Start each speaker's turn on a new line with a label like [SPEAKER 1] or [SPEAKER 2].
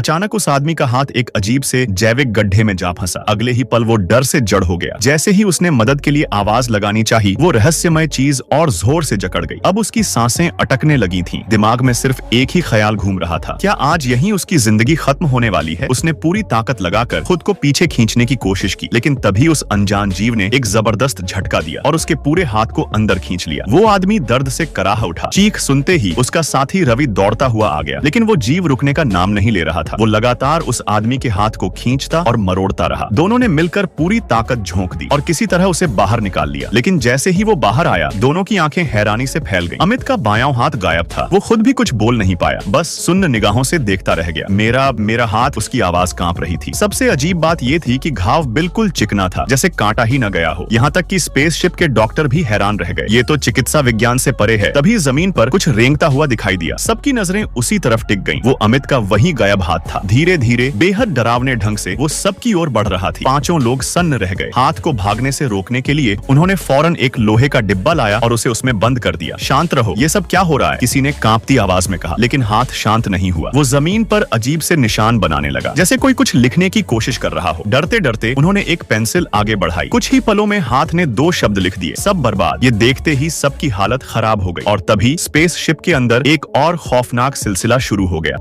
[SPEAKER 1] अचानक उस आदमी का हाथ एक अजीब से जैविक गड्ढे में जा फंसा। अगले ही पल वो डर से जड़ हो गया। जैसे ही उसने मदद के लिए आवाज लगानी चाही, वो रहस्यमय चीज और जोर से जकड़ गई। अब उसकी सांसें अटकने लगी थीं। दिमाग में सिर्फ एक ही ख्याल घूम रहा था, क्या आज यहीं उसकी जिंदगी खत्म होने वाली है? उसने पूरी ताकत लगाकर खुद को पीछे खींचने की कोशिश की, लेकिन तभी उस अनजान जीव ने एक जबरदस्त झटका दिया और उसके पूरे हाथ को अंदर खींच लिया। वो आदमी दर्द से कराह उठा। चीख सुनते ही उसका साथी रवि दौड़ता हुआ आ गया, लेकिन वो जीव रुकने का नाम नहीं ले रहा था। वो लगातार उस आदमी के हाथ को खींचता और मरोड़ता रहा। दोनों ने मिलकर पूरी ताकत झोंक दी और किसी तरह उसे बाहर निकाल लिया। लेकिन जैसे ही वो बाहर आया, दोनों की आंखें हैरानी से फैल गईं। अमित का बायां हाथ गायब था। वो खुद भी कुछ बोल नहीं पाया, बस सुन्न निगाहों से देखता रह गया। मेरा हाथ। उसकी आवाज कांप रही थी। सबसे अजीब बात ये थी कि घाव बिल्कुल चिकना था, जैसे काटा ही न गया हो। यहाँ तक कि स्पेसशिप के डॉक्टर भी हैरान रह गए। ये तो चिकित्सा विज्ञान से परे है। तभी जमीन पर कुछ रेंगता हुआ दिखाई दिया। सबकी नजरें उसी तरफ टिक गईं। वो अमित का वही गायब हाथ था। धीरे धीरे बेहद डरावने ढंग से वो सबकी ओर बढ़ रहा थी। पांचों लोग सन्न रह गए। हाथ को भागने से रोकने के लिए उन्होंने फौरन एक लोहे का डिब्बा लाया और उसे उसमें बंद कर दिया। शांत रहो, ये सब क्या हो रहा है? किसी ने कांपती आवाज में कहा, लेकिन हाथ शांत नहीं हुआ। वो जमीन पर अजीब से निशान बनाने लगा, जैसे कोई कुछ लिखने की कोशिश कर रहा हो। डरते डरते उन्होंने एक पेंसिल आगे बढ़ाई। कुछ ही पलों में हाथ ने 2 शब्द लिख दिए, सब बर्बाद। ये देखते ही सबकी हालत खराब हो गई और तभी स्पेसशिप के अंदर एक और खौफनाक सिलसिला शुरू हो गया।